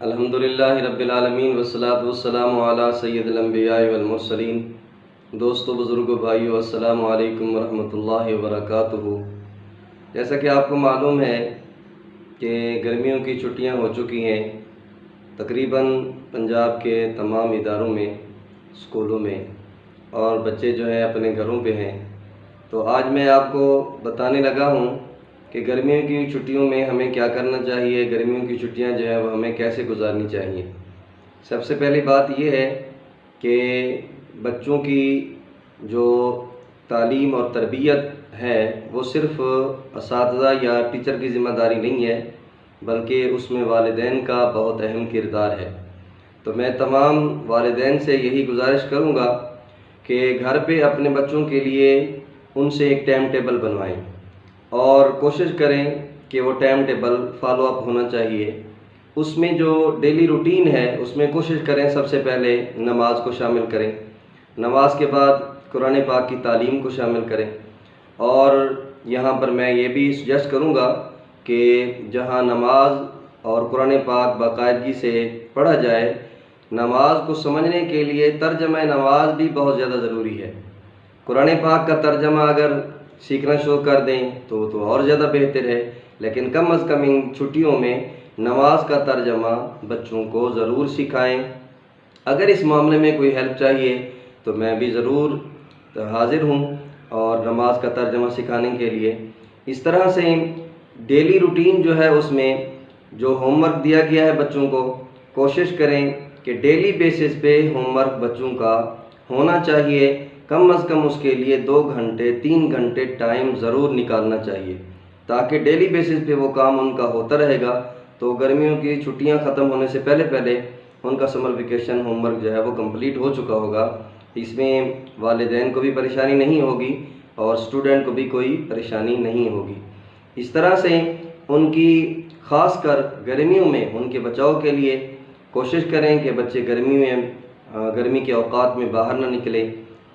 अल्हम्दुलिल्लाहि रब्बिल आलमीन वस्सलातु वस्सलामु अला सय्यिदिल अंबिया'i वल मुरसलीन। दोस्तों, बुज़ुर्गों, भाइयों, अस्सलामु अलैकुम वरहमतुल्लाहि वबरकातुहू। जैसा कि आपको मालूम है कि गर्मियों की छुट्टियां हो चुकी हैं तकरीबन पंजाब के तमाम इदारों में, स्कूलों में, और बच्चे जो हैं अपने घरों पे हैं। तो आज मैं आपको बताने लगा हूँ कि गर्मियों की छुट्टियों में हमें क्या करना चाहिए, गर्मियों की छुट्टियां जो है वो हमें कैसे गुजारनी चाहिए। सबसे पहली बात यह है कि बच्चों की जो तालीम और तरबियत है वो सिर्फ़ असातिज़ा या टीचर की ज़िम्मेदारी नहीं है, बल्कि उसमें वालिदैन का बहुत अहम किरदार है। तो मैं तमाम वालिदैन से यही गुजारिश करूँगा कि घर पे अपने बच्चों के लिए उनसे एक टाइम टेबल बनवाएं और कोशिश करें कि वो टाइम टेबल फॉलो अप होना चाहिए। उसमें जो डेली रूटीन है उसमें कोशिश करें सबसे पहले नमाज को शामिल करें, नमाज के बाद कुरान पाक की तालीम को शामिल करें। और यहाँ पर मैं ये भी सजेस्ट करूँगा कि जहाँ नमाज और कुरान पाक बाकायदगी से पढ़ा जाए, नमाज को समझने के लिए तर्जमा नमाज भी बहुत ज़्यादा ज़रूरी है। कुरान पाक का तर्जमा अगर सीखना शुरू कर दें तो और ज़्यादा बेहतर है, लेकिन कम अज़ कम इन छुट्टियों में नमाज का तर्जमा बच्चों को ज़रूर सिखाएं। अगर इस मामले में कोई हेल्प चाहिए तो मैं भी ज़रूर हाज़िर हूँ और नमाज का तर्जमा सिखाने के लिए। इस तरह से डेली रूटीन जो है उसमें जो होमवर्क दिया गया है बच्चों को, कोशिश करें कि डेली बेसिस पे होमवर्क बच्चों का होना चाहिए। कम अज़ कम उसके लिए 2 घंटे 3 घंटे टाइम ज़रूर निकालना चाहिए, ताकि डेली बेसिस पे वो काम उनका होता रहेगा। तो गर्मियों की छुट्टियां ख़त्म होने से पहले पहले उनका समर वेकेशन होमवर्क जो है वो कंप्लीट हो चुका होगा। इसमें वालिदैन को भी परेशानी नहीं होगी और स्टूडेंट को भी कोई परेशानी नहीं होगी। इस तरह से उनकी ख़ासकर गर्मियों में उनके बचाव के लिए कोशिश करें कि बच्चे गर्मी के औकात में बाहर ना निकले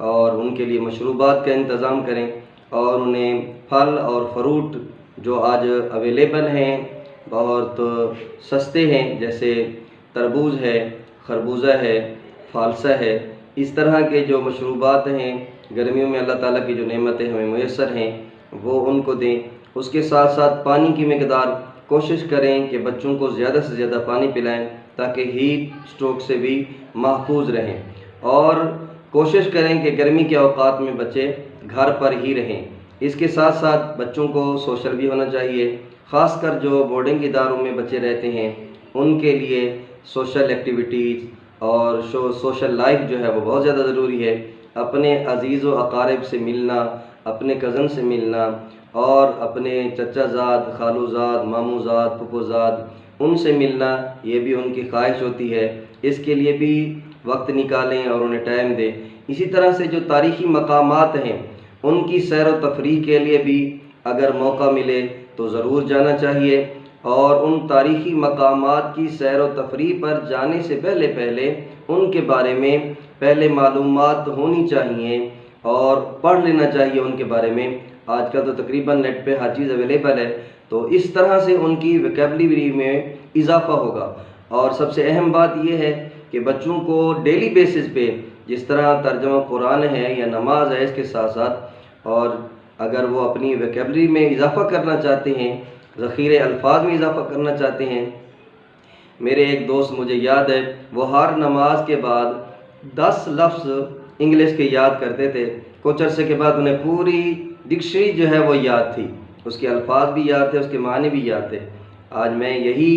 और उनके लिए मशरूबात का इंतज़ाम करें और उन्हें फल और फ्रूट जो आज अवेलेबल हैं बहुत सस्ते हैं, जैसे तरबूज है, खरबूजा है, फालसा है, इस तरह के जो मशरूबात हैं गर्मियों में अल्लाह ताला की जो नेमतें हमें मुयस्सर हैं वो उनको दें। उसके साथ साथ पानी की मिकदार कोशिश करें कि बच्चों को ज़्यादा से ज़्यादा पानी पिलाएं ताकि हीट स्ट्रोक से भी महफूज रहें। और कोशिश करें कि गर्मी के औकात में बच्चे घर पर ही रहें। इसके साथ साथ बच्चों को सोशल भी होना चाहिए, ख़ासकर जो बोर्डिंग इदारों में बच्चे रहते हैं उनके लिए सोशल एक्टिविटीज़ और सोशल लाइफ जो है वो बहुत ज़्यादा ज़रूरी है। अपने अजीज़ व अकारिब से मिलना, अपने कज़न से मिलना और अपने चचाज़ाद, खालूज़ाद, मामूज़ाद, फुफूज़ाद उनसे मिलना, ये भी उनकी ख्वाहिश होती है। इसके लिए भी वक्त निकालें और उन्हें टाइम दें। इसी तरह से जो तारीख़ी मकामात हैं उनकी सैर व तफरीह के लिए भी अगर मौका मिले तो ज़रूर जाना चाहिए। और उन तारीख़ी मकामात की सैर व तफरीह पर जाने से पहले पहले उनके बारे में पहले मालूमात होनी चाहिए और पढ़ लेना चाहिए उनके बारे में। आजकल तो तकरीबन नेट पे हर चीज़ अवेलेबल है, तो इस तरह से उनकी वोकैबुलरी में इजाफ़ा होगा। और सबसे अहम बात यह है कि बच्चों को डेली बेसिस पे जिस तरह तर्जुमा कुरान है या नमाज है, इसके साथ साथ और अगर वो अपनी वोकैबुलरी में इजाफ़ा करना चाहते हैं, ज़ख़ीरे अल्फाज में इजाफ़ा करना चाहते हैं। मेरे एक दोस्त, मुझे याद है, वो हर नमाज के बाद 10 लफ्ज़ इंग्लिश के याद करते थे। कुछ अरसे के बाद उन्हें पूरी डिक्शनरी जो है वो याद थी, उसके अल्फाज भी याद थे, उसके मानी भी याद थे। आज मैं यही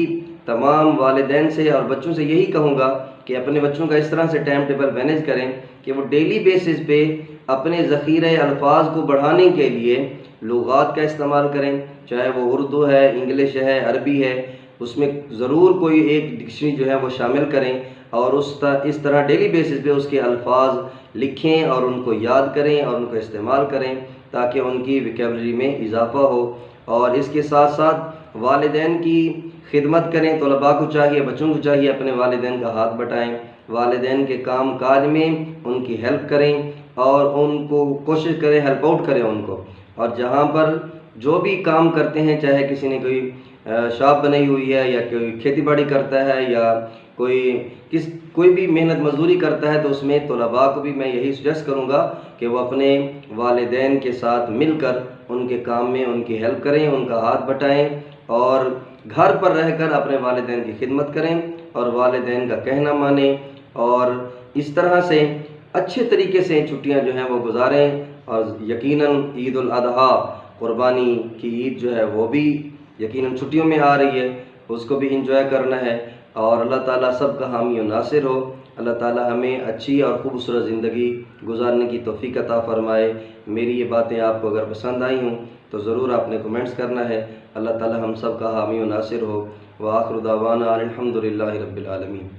तमाम वालिदैन से और बच्चों से यही कहूँगा कि अपने बच्चों का इस तरह से टाइम टेबल मैनेज करें कि वो डेली बेसिस पे अपने ज़ख़ीरे अल्फाज को बढ़ाने के लिए लुगात का इस्तेमाल करें, चाहे वो उर्दू है, इंग्लिश है, अरबी है, उसमें ज़रूर कोई एक डिक्शनरी जो है वो शामिल करें और इस तरह डेली बेसिस पे उसके अल्फाज लिखें और उनको याद करें और उनको इस्तेमाल करें ताकि उनकी वोकैबुलरी में इजाफ़ा हो। और इसके साथ साथ वालिदैन की खिदमत करें। तलबा को चाहिए, बच्चों को चाहिए अपने वालिदैन का हाथ बटाएं, वालिदैन के काम काज में उनकी हेल्प करें और उनको कोशिश करें, हेल्प आउट करें उनको। और जहाँ पर जो भी काम करते हैं, चाहे किसी ने कोई शॉप बनाई हुई है या कोई खेती बाड़ी करता है या कोई भी मेहनत मजदूरी करता है, तो उसमें तलबा को भी मैं यही सजेस्ट करूँगा कि वो अपने वालिदैन के साथ मिलकर उनके काम में उनकी हेल्प करें, उनका हाथ बटाएं और घर पर रहकर अपने वालिदैन की खिदमत करें और वालिदैन का कहना मानें और इस तरह से अच्छे तरीके से छुट्टियां जो हैं वो गुजारें। और यकीनन ईद उल अज़हा, कुर्बानी की ईद जो है वो भी यकीनन छुट्टियों में आ रही है, उसको भी इंजॉय करना है। और अल्लाह ताला सबका हामी और नासिर हो। अल्लाह ताला हमें अच्छी और खूबसूरत ज़िंदगी गुजारने की तौफीक अता फ़रमाए। मेरी ये बातें आपको अगर पसंद आई हों तो ज़रूर आपने कमेंट्स करना है। अल्लाह ताला हम सब का हामी और नासिर हो। व आखिर दावाना अनिल हम्दुलिल्लाहि रब्बिल आलमीन।